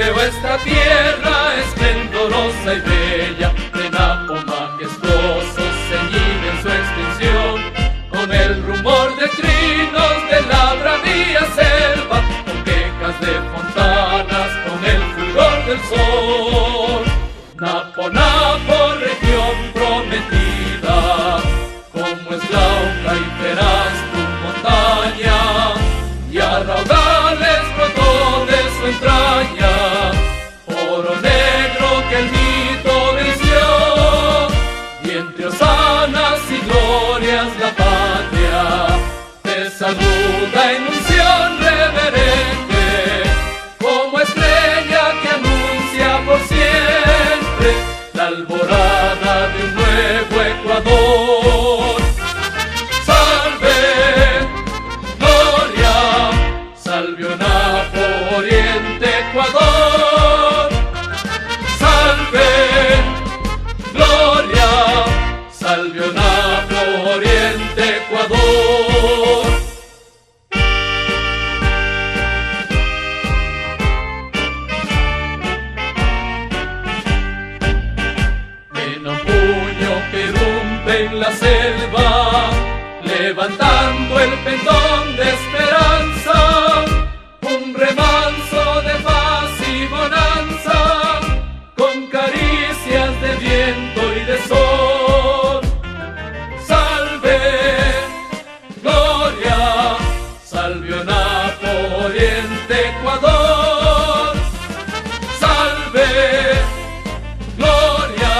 creó esta tierra esplendorosa y bella, de Napo majestuoso, ceñida en su extensión, con el rumor de trinos de la bravía selva, con quejas de fontanas, con el fulgor del sol. Napo, Napo, región prometida, como es glauca y feraz tu montaña, y a raudales brotó de su entraña oro negro que el mito venció, y entre hosanas y glorias la patria te saluda en unción reverente, como estrella que anuncia por siempre la alborada de un nuevo Ecuador. Salve, gloria, salve Napo, Oriente, Ecuador. Salve, gloria, salve Napo, Oriente, Ecuador. En un puño que irrumpe en la selva, levantando el pendón de esperanza, un remanso de paz y bonanza, con caricias de viento y de sol. Salve, gloria, salve Napo, Oriente, Ecuador. Salve, gloria,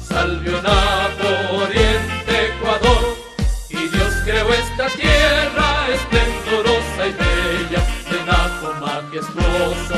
salve Napo, Oriente, Ecuador. Y Dios creó esta tierra esplendorosa y bella, de Napo majestuoso,